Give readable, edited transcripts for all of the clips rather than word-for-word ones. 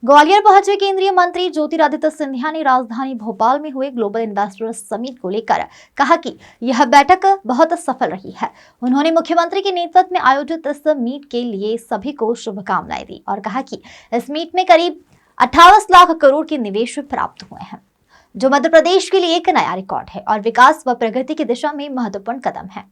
ग्वालियर पहुंचे केंद्रीय मंत्री ज्योतिरादित्य सिंधिया ने राजधानी भोपाल में हुए ग्लोबल इन्वेस्टर्स समिट को लेकर कहा कि यह बैठक बहुत सफल रही है। उन्होंने मुख्यमंत्री के नेतृत्व में आयोजित इस मीट के लिए सभी को शुभकामनाएं दी और कहा कि इस मीट में करीब 28 लाख करोड़ के निवेश प्राप्त हुए हैं, जो मध्य प्रदेश के लिए एक नया रिकॉर्ड है और विकास व प्रगति की दिशा में महत्वपूर्ण कदम है।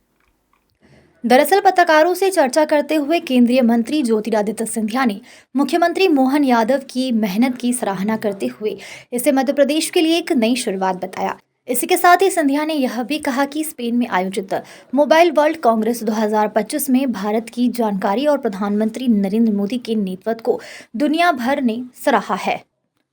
दरअसल पत्रकारों से चर्चा करते हुए केंद्रीय मंत्री ज्योतिरादित्य सिंधिया ने मुख्यमंत्री मोहन यादव की मेहनत की सराहना करते हुए इसे मध्य प्रदेश के लिए एक नई शुरुआत बताया। इसी के साथ ही सिंधिया ने यह भी कहा कि स्पेन में आयोजित मोबाइल वर्ल्ड कांग्रेस 2025 में भारत की जानकारी और प्रधानमंत्री नरेंद्र मोदी के नेतृत्व को दुनिया भर ने सराहा है।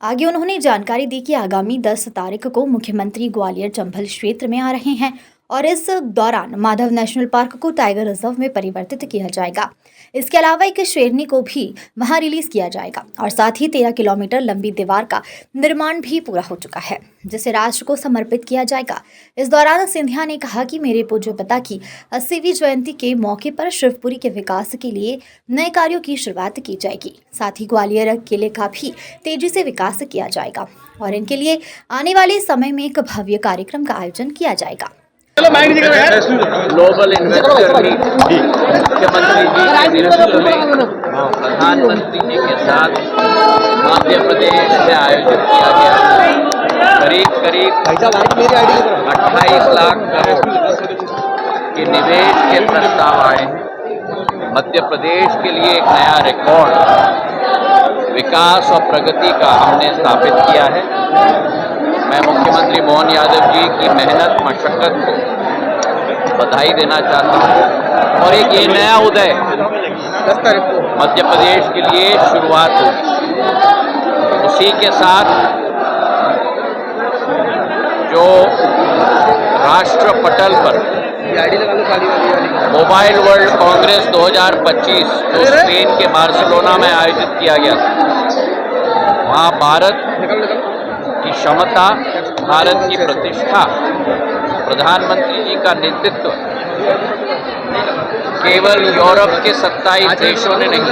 आगे उन्होंने जानकारी दी कि आगामी 10 तारीख को मुख्यमंत्री ग्वालियर चंबल क्षेत्र में आ रहे हैं और इस दौरान माधव नेशनल पार्क को टाइगर रिजर्व में परिवर्तित किया जाएगा। इसके अलावा एक शेरनी को भी वहां रिलीज किया जाएगा और साथ ही 13 किलोमीटर लंबी दीवार का निर्माण भी पूरा हो चुका है, जिसे राष्ट्र को समर्पित किया जाएगा। इस दौरान सिंधिया ने कहा कि मेरे पूज्य पिता की 80वीं जयंती के मौके पर शिवपुरी के विकास के लिए नए कार्यों की शुरुआत की जाएगी। साथ ही ग्वालियर किले का भी तेजी से विकास किया जाएगा और इनके लिए आने वाले समय में एक भव्य कार्यक्रम का आयोजन किया जाएगा। ग्लोबल इन्वेस्टर मीट मुख्यमंत्री जी के नेतृत्व में प्रधानमंत्री जी के साथ मध्य प्रदेश में आयोजित किया गया। करीब 28 लाख करोड़ के निवेश के प्रस्ताव आए हैं। मध्य प्रदेश के लिए एक नया रिकॉर्ड विकास और प्रगति का हमने स्थापित किया है। मैं मुख्यमंत्री मोहन यादव जी की मेहनत मशक्कत को बधाई देना चाहता हूँ और एक ये नया उदय मध्य प्रदेश के लिए शुरुआत होगी। उसी के साथ जो राष्ट्र पटल पर मोबाइल वर्ल्ड कांग्रेस 2025 जो स्पेन के बार्सिलोना में आयोजित किया गया था, वहाँ भारत की क्षमता, भारत की प्रतिष्ठा, प्रधानमंत्री जी का नेतृत्व केवल यूरोप के 27 देशों ने नहीं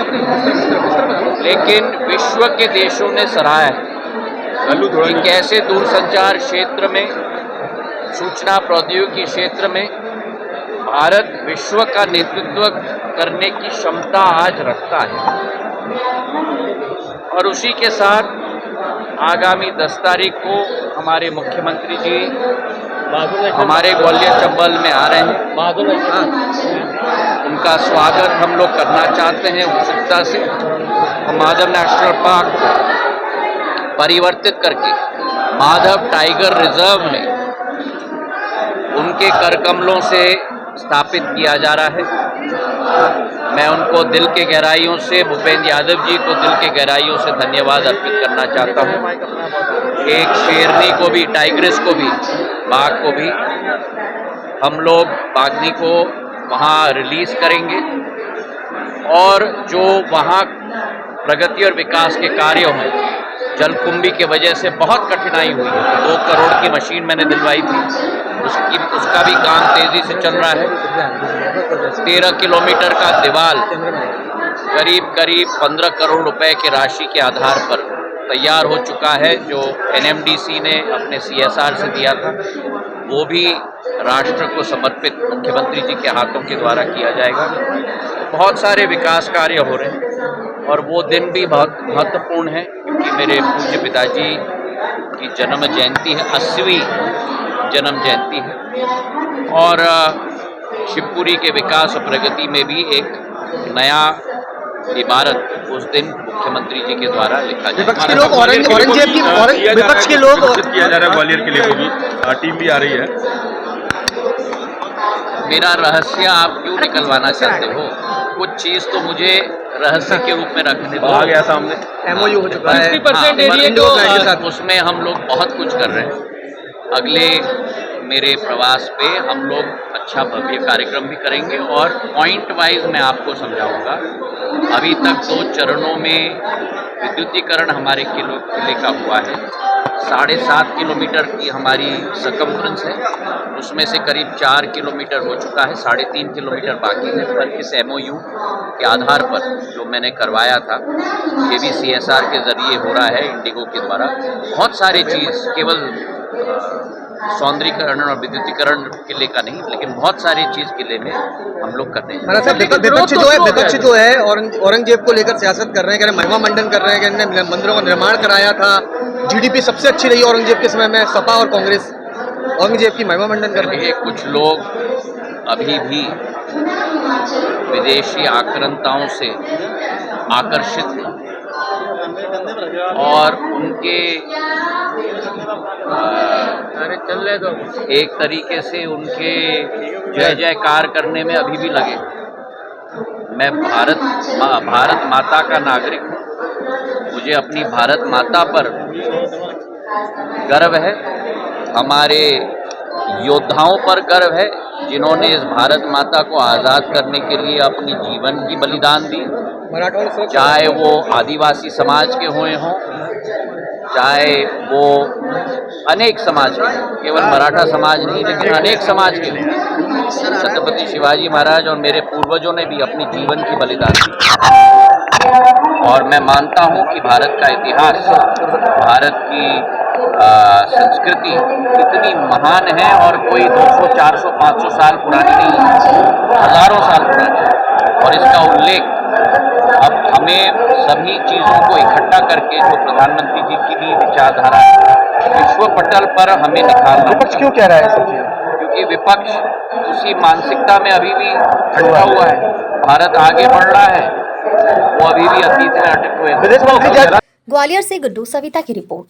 लेकिन विश्व के देशों ने सराहा है कि कैसे दूरसंचार क्षेत्र में, सूचना प्रौद्योगिकी क्षेत्र में भारत विश्व का नेतृत्व करने की क्षमता आज रखता है। और उसी के साथ आगामी 10 तारीख को हमारे मुख्यमंत्री जी हमारे ग्वालियर चंबल में आ रहे हैं। उनका स्वागत हम लोग करना चाहते हैं उत्सुकता से। माधव नेशनल पार्क को परिवर्तित करके माधव टाइगर रिजर्व में उनके करकमलों से स्थापित किया जा रहा है। मैं उनको दिल के गहराइयों से, भूपेंद्र यादव जी को दिल के गहराइयों से धन्यवाद अर्पित करना चाहता हूँ। एक शेरनी को भी, टाइग्रेस को भी, बाघ को भी हम लोग बाघनी को वहाँ रिलीज करेंगे और जो वहाँ प्रगति और विकास के कार्यों में जलकुंभी के वजह से बहुत कठिनाई हुई है। 2 करोड़ की मशीन मैंने दिलवाई थी, उसका भी काम तेजी से चल रहा है। 13 किलोमीटर का दीवार करीब 15 करोड़ रुपए के राशि के आधार पर तैयार हो चुका है, जो NMDC ने अपने CSR से दिया था। वो भी राष्ट्र को समर्पित मुख्यमंत्री जी के हाथों के द्वारा किया जाएगा। बहुत सारे विकास कार्य हो रहे हैं और वो दिन भी बहुत महत्वपूर्ण है क्योंकि मेरे पूज्य पिताजी की जन्म जयंती है, 80वीं जन्म जयंती है और शिवपुरी के विकास और प्रगति में भी एक नया इमारत उस दिन मुख्यमंत्री जी के द्वारा लिखा जाए। विपक्ष के लोग विपक्ष के लोग किया जा रहा है, ग्वालियर किले को भी टीम भी आ रही है। मेरा रहस्य आप क्यों निकलवाना चाहते हो? कुछ चीज तो मुझे रहस्य के रूप में रखने दो। आ गया सामने, MOU हो चुका है 50% एरिया को, उसमें हम लोग बहुत कुछ कर रहे हैं। अगले मेरे प्रवास पे हम लोग अच्छा भव्य कार्यक्रम भी करेंगे और पॉइंट वाइज मैं आपको समझाऊंगा। अभी तक 2 चरणों में विद्युतीकरण हमारे किले का हुआ है। 7.5 किलोमीटर की हमारी सकम्फ्रेंस है, उसमें से करीब 4 किलोमीटर हो चुका है, 3.5 किलोमीटर बाकी है। पर इस MOU के आधार पर जो मैंने करवाया था, ये भी CSR के जरिए हो रहा है, इंडिगो के द्वारा। बहुत सारी चीज़ केवल सौंदर्यीकरण और विद्युतीकरण किले का नहीं, लेकिन बहुत सारी चीज किले में हम लोग करते हैं। महाराज साहब, विपक्ष जो है औरंगजेब को लेकर सियासत कर रहे हैं, कह रहे महिमा मंडन कर रहे हैं, कह रहे मंदिरों का निर्माण कराया था, GDP सबसे अच्छी रही औरंगजेब के समय में, सपा और कांग्रेस औरंगजेब की महिमा मंडन कर रही है। कुछ लोग अभी भी विदेशी आक्रांताओं से आकर्षित हैं और उनके एक तरीके से उनके जय जयकार करने में अभी भी लगे। मैं भारत माता का नागरिक हूँ, मुझे अपनी भारत माता पर गर्व है, हमारे योद्धाओं पर गर्व है जिन्होंने इस भारत माता को आज़ाद करने के लिए अपनी जीवन की बलिदान दी, चाहे वो आदिवासी समाज के हुए हों, चाहे वो अनेक समाज के, केवल मराठा समाज नहीं लेकिन अनेक समाज के हों। छत्रपति शिवाजी महाराज और मेरे पूर्वजों ने भी अपनी जीवन की बलिदान दी और मैं मानता हूं कि भारत का इतिहास, भारत की संस्कृति इतनी महान है और कोई 200, 400, 500 साल पुरानी नहीं है, हजारों साल पुरानी है। और इसका उल्लेख अब हमें सभी चीज़ों को इकट्ठा करके जो प्रधानमंत्री जी की भी विचारधारा विश्व पटल पर हमें निखारना। विपक्ष क्यों कह रहा है सब चीजें? क्योंकि विपक्ष उसी मानसिकता में अभी भी अटका हुआ है। भारत आगे बढ़ रहा है, वो अभी भी अतीत में अटके हुए हैं। ग्वालियर से गुड्डू सविता की रिपोर्ट।